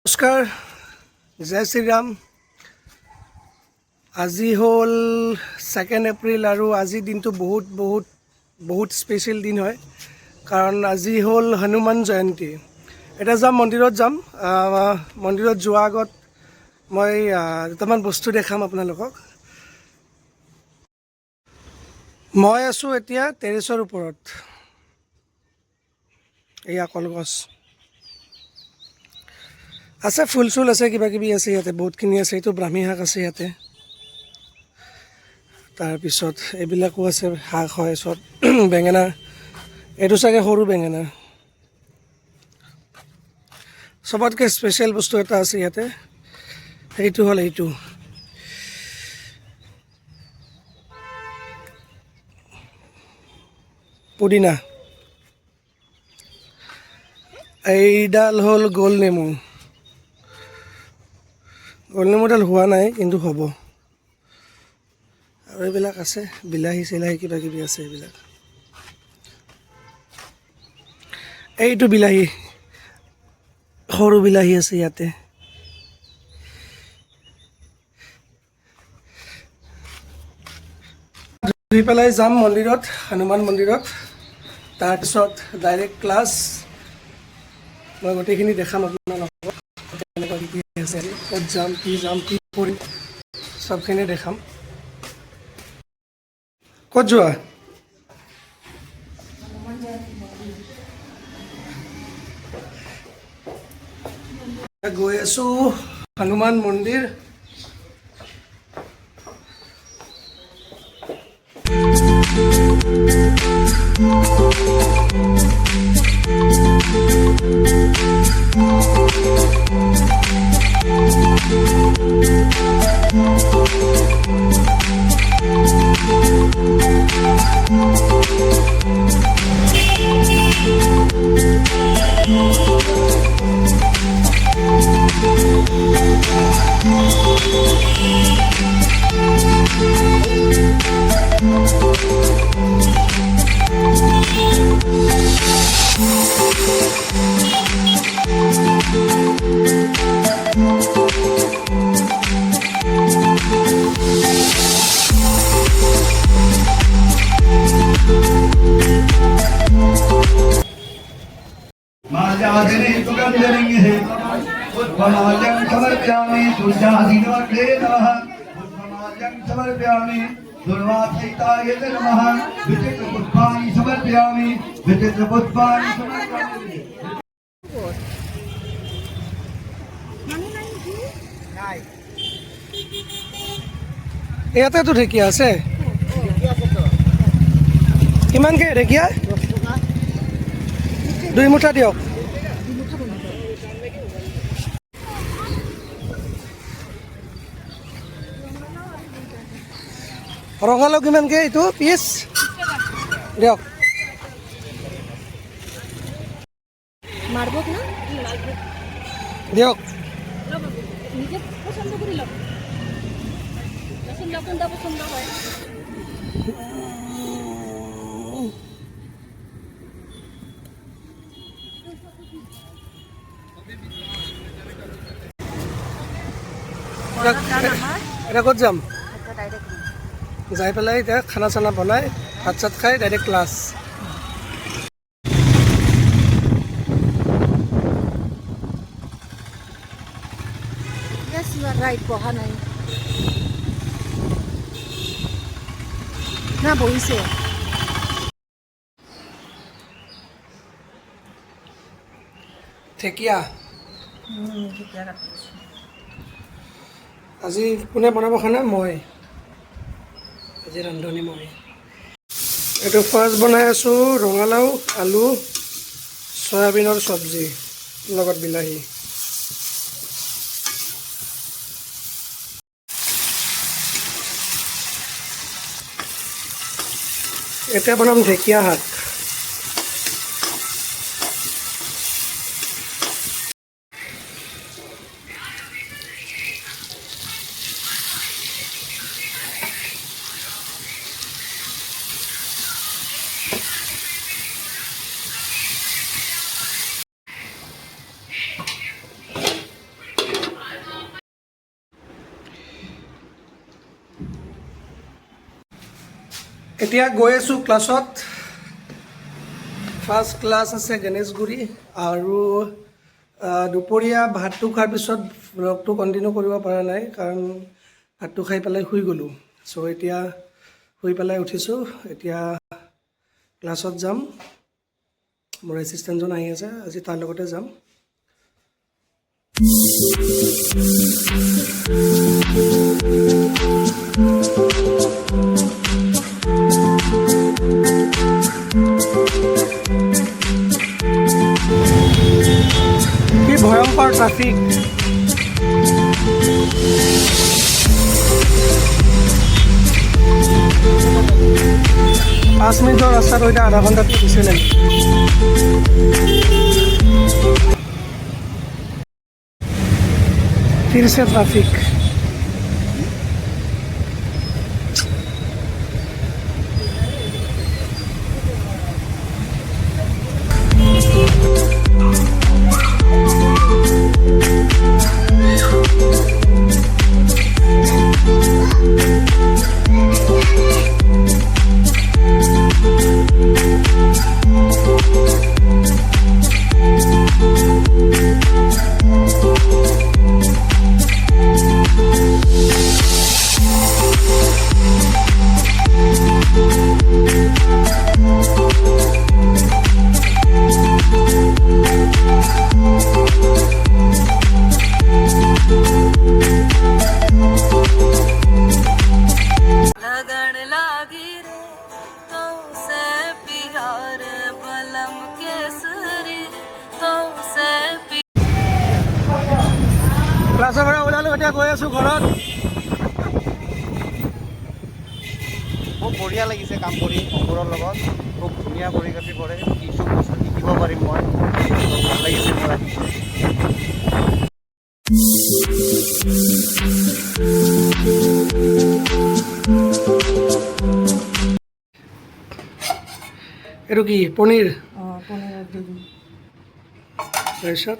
নমস্কাৰ, জয় শ্ৰীৰাম। আজি হ'ল 2 এপ্ৰিল আৰু আজিৰ দিনটো বহুত স্পেচিয়েল দিন হয়, কাৰণ আজি হ'ল হনুমান জয়ন্তী। এতিয়া যাম মন্দিৰত যাম। মন্দিৰত যোৱাৰ আগত মই দুটামান বস্তু দেখাম আপোনালোকক। মই আছোঁ এতিয়া টেৰেছৰ ওপৰত। এয়া কলগছ আছে, ফুল চুল আছে, কিবা কিবি আছে ইয়াতে, বহুতখিনি আছে। এইটো ব্ৰাহ্মী শাক আছে ইয়াতে, তাৰপিছত এইবিলাকো আছে, শাক হয় চব। বেঙেনা, এইটো চাগে সৰু বেঙেনা। চবতকৈ স্পেচিয়েল বস্তু এটা আছে ইয়াতে, সেইটো হ'ল এইটো পুদিনা। এইডাল হ'ল গোল নেমু। গোল নেমুডাল হোৱা নাই, কিন্তু হ'ব। আৰু এইবিলাক আছে, বিলাহী চিলাহী কিবা কিবি আছে এইবিলাক। এইটো বিলাহী, সৰু বিলাহী আছে ইয়াতে। ধুই পেলাই যাম মন্দিৰত, হনুমান মন্দিৰত। তাৰপিছত ডাইৰেক্ট ক্লাছ। মই গোটেইখিনি দেখাম আপোনালোকক, কেনেকুৱা কি আছে, ক'ত যাম, কি কৰিম, চবখিনি দেখাম। ক'ত যোৱা? গৈ আছোঁ হনুমান মন্দিৰ। पुष्पमाल्यं समर्पयामि पूजादिनवग्ने नमः। पुष्पमाल्यं समर्पयामि दुर्वासहिताय नमः। विचित्रपुष्पाणि समर्पयामि, विचित्रपुष्पाणि समर्पयामि। ইয়াতেতো ঢেকীয়া আছে। কিমানকৈ ঢেকীয়া? 2 মুঠা দিয়ক। ৰঙালাও কিমানকৈ এইটো পিচ? দিয়ক। দিয়ক। এতিয়া ক'ত যাম? যাই পেলাই এতিয়া খানা চানা বনাই ভাত চাত খাই ডাইৰেক্ট ক্লাছ। বহা নাই না, বহিছে। ঢেকীয়া আজি কোনে বনাব খানা? মই। আজি ৰান্ধনি মই। এইটো ফাৰ্ষ্ট বনাই আছোঁ ৰঙালাও, আলু, চয়াবিনৰ চব্জি লগত বিলাহী। এতিয়া বনাম ঢেকীয়া শাক। এতিয়া গৈ আছোঁ ক্লাছত। ফাৰ্ষ্ট ক্লাছ আছে গণেশগুৰি আৰু দুপৰীয়া ভাতটো খোৱাৰ পিছত ব্লগটো কণ্টিনিউ কৰিব পৰা নাই কাৰণ ভাতটো খাই পেলাই শুই গ'লোঁ। চ' এতিয়া শুই পেলাই উঠিছোঁ, এতিয়া ক্লাছত যাম। মোৰ এছিষ্টেণ্টজন আহি আছে, আজি তাৰ লগতে যাম। কি ভয়ংকৰ ট্ৰাফিক। 5 মিনিটৰ ৰাস্তাটো এতিয়া আধা ঘণ্টাত গুচি লাগে। फिर से ट्रैफिक। लगन लागी रे तो से प्यार बलम केसरी तो से ক্লাছৰ পৰা ওলালোঁ, এতিয়া গৈ আছোঁ ঘৰত। খুব বঢ়িয়া লাগিছে কাম কৰি শংকৰৰ লগত। খুব ধুনীয়া কৰিগ্ৰাফী কৰে, কিছু বস্তু শিকিব পাৰিম মই। ভাল লাগিছে মোৰ আহি। এইটো কি পনীৰ? পনীৰৰ দিম তাৰপিছত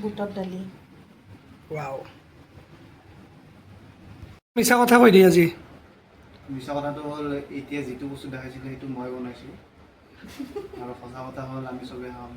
বুটৰ দালি ৱাও, মিছা কথা কৈ দিয়ে আজি। মিছা কথাটো হ'ল এতিয়া যিটো বস্তু দেখাইছিলোঁ সেইটো মই বনাইছোঁ আৰু সঁচা কথা হ'ল আমি চবেই খাম।